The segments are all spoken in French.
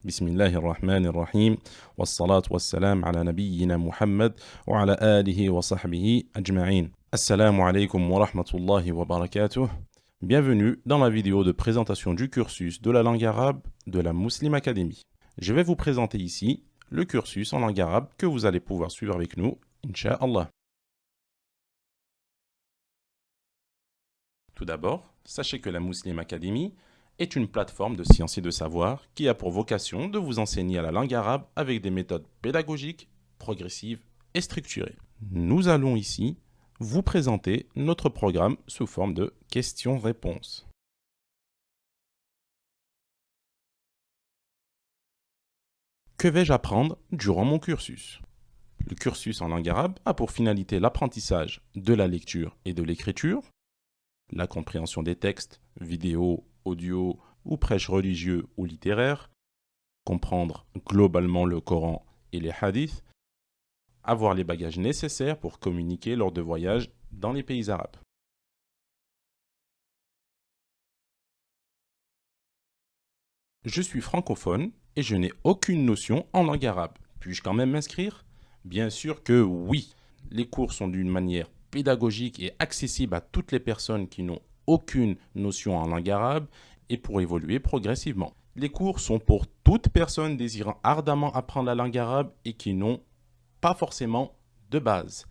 بسم الله الرحمن الرحيم والصلاة والسلام على نبينا محمد وعلى آله وصحبه أجمعين. Assalamu alaikum wa rahmatullahi wa barakatuh. Bienvenue dans la vidéo de présentation du cursus de la langue arabe de la Muslim Academy. Je vais vous présenter ici le cursus en langue arabe que vous allez pouvoir suivre avec nous, Inch'Allah. Tout d'abord, sachez que la Muslim Academy est une plateforme de sciences et de savoir qui a pour vocation de vous enseigner la langue arabe avec des méthodes pédagogiques, progressives et structurées. Nous allons ici vous présenter notre programme sous forme de questions-réponses. Que vais-je apprendre durant mon cursus? Le cursus en langue arabe a pour finalité l'apprentissage de la lecture et de l'écriture, la compréhension des textes, vidéos, audio ou prêches religieux ou littéraires, comprendre globalement le Coran et les hadiths, avoir les bagages nécessaires pour communiquer lors de voyages dans les pays arabes. Je suis francophone et je n'ai aucune notion en langue arabe. Puis-je quand même m'inscrire? Bien sûr que oui. Les cours sont d'une manière pédagogique et accessible à toutes les personnes qui n'ont aucune notion en langue arabe et pour évoluer progressivement. Les cours sont pour toute personne désirant ardemment apprendre la langue arabe et qui n'ont pas forcément de base.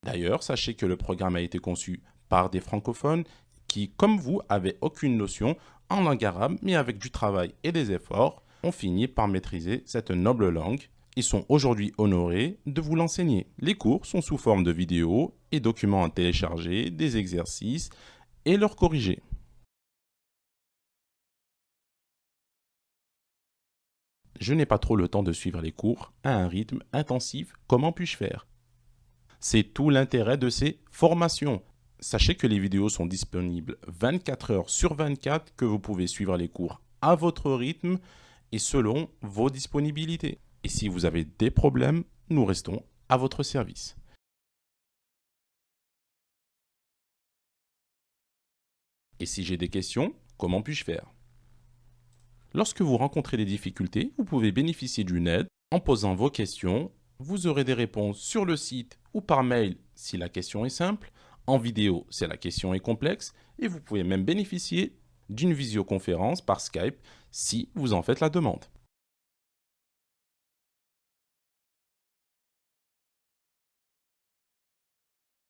D'ailleurs, sachez que le programme a été conçu par des francophones qui, comme vous, avaient aucune notion en langue arabe, mais avec du travail et des efforts, ont fini par maîtriser cette noble langue et sont aujourd'hui honorés de vous l'enseigner. Les cours sont sous forme de vidéos et documents à télécharger, des exercices et leur corriger. Je n'ai pas trop le temps de suivre les cours à un rythme intensif. Comment puis-je faire? C'est tout l'intérêt de ces formations. Sachez que les vidéos sont disponibles 24 heures sur 24, que vous pouvez suivre les cours à votre rythme et selon vos disponibilités. Et si vous avez des problèmes, nous restons à votre service. Et si j'ai des questions, comment puis-je faire? Lorsque vous rencontrez des difficultés, vous pouvez bénéficier d'une aide en posant vos questions. Vous aurez des réponses sur le site ou par mail si la question est simple, en vidéo si la question est complexe, et vous pouvez même bénéficier d'une visioconférence par Skype si vous en faites la demande.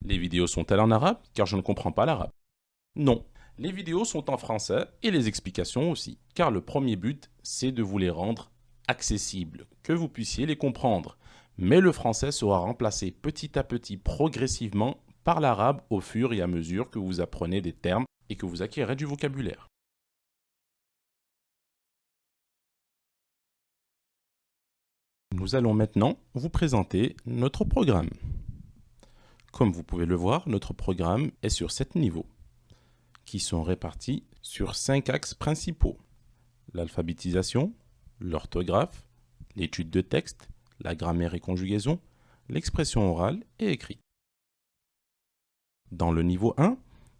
Les vidéos sont-elles en arabe car je ne comprends pas l'arabe? Non. Les vidéos sont en français et les explications aussi, car le premier but, c'est de vous les rendre accessibles, que vous puissiez les comprendre. Mais le français sera remplacé petit à petit, progressivement, par l'arabe au fur et à mesure que vous apprenez des termes et que vous acquérez du vocabulaire. Nous allons maintenant vous présenter notre programme. Comme vous pouvez le voir, notre programme est sur 7 niveaux, qui sont répartis sur 5 axes principaux: l'alphabétisation, l'orthographe, l'étude de texte, la grammaire et conjugaison, l'expression orale et écrite. Dans le niveau 1,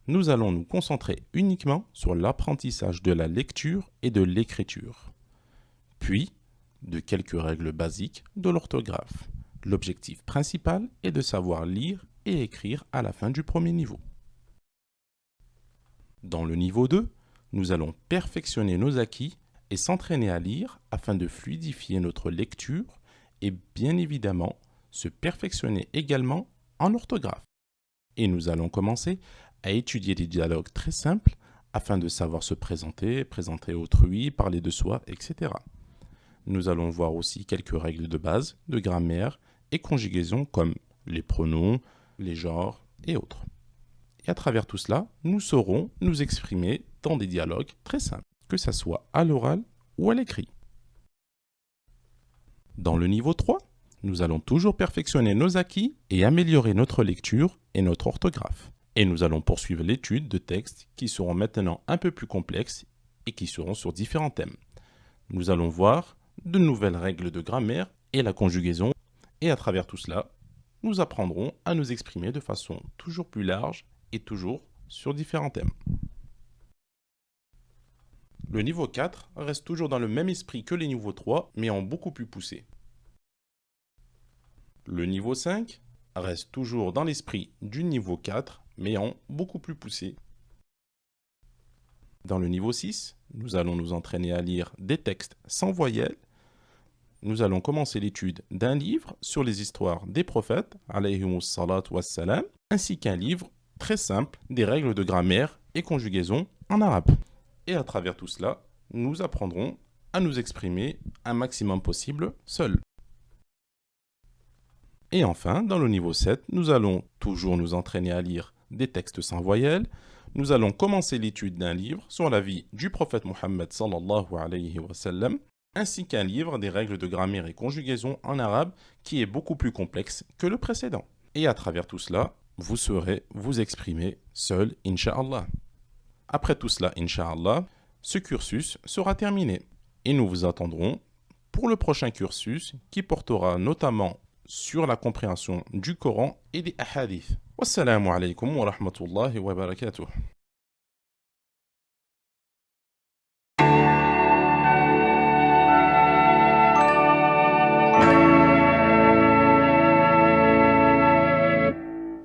nous allons nous concentrer uniquement sur l'apprentissage de la lecture et de l'écriture, puis de quelques règles basiques de l'orthographe. L'objectif principal est de savoir lire et écrire à la fin du premier niveau. Dans le niveau 2, nous allons perfectionner nos acquis et s'entraîner à lire afin de fluidifier notre lecture et bien évidemment se perfectionner également en orthographe. Et nous allons commencer à étudier des dialogues très simples afin de savoir se présenter, présenter autrui, parler de soi, etc. Nous allons voir aussi quelques règles de base de grammaire et conjugaison comme les pronoms, les genres et autres. Et à travers tout cela, nous saurons nous exprimer dans des dialogues très simples, que ce soit à l'oral ou à l'écrit. Dans le niveau 3, nous allons toujours perfectionner nos acquis et améliorer notre lecture et notre orthographe. Et nous allons poursuivre l'étude de textes qui seront maintenant un peu plus complexes et qui seront sur différents thèmes. Nous allons voir de nouvelles règles de grammaire et la conjugaison. Et à travers tout cela, nous apprendrons à nous exprimer de façon toujours plus large et toujours sur différents thèmes. Le niveau 4 reste toujours dans le même esprit que les niveaux 3, mais en beaucoup plus poussé. Le niveau 5 reste toujours dans l'esprit du niveau 4, mais en beaucoup plus poussé. Dans le niveau 6, nous allons nous entraîner à lire des textes sans voyelles. Nous allons commencer l'étude d'un livre sur les histoires des prophètes, alayhimus salat wassalam, ainsi qu'un livre très simple des règles de grammaire et conjugaison en arabe. Et à travers tout cela, nous apprendrons à nous exprimer un maximum possible seuls. Et enfin, dans le niveau 7, nous allons toujours nous entraîner à lire des textes sans voyelles. Nous allons commencer l'étude d'un livre sur la vie du prophète Mohammed sallallahu alayhi wa sallam, ainsi qu'un livre des règles de grammaire et conjugaison en arabe qui est beaucoup plus complexe que le précédent. Et à travers tout cela, vous saurez vous exprimer seul, incha'Allah. Après tout cela, incha'Allah, ce cursus sera terminé. Et nous vous attendrons pour le prochain cursus qui portera notamment sur la compréhension du Coran et des hadiths. Wassalamu alaikum wa rahmatullahi wa barakatuh.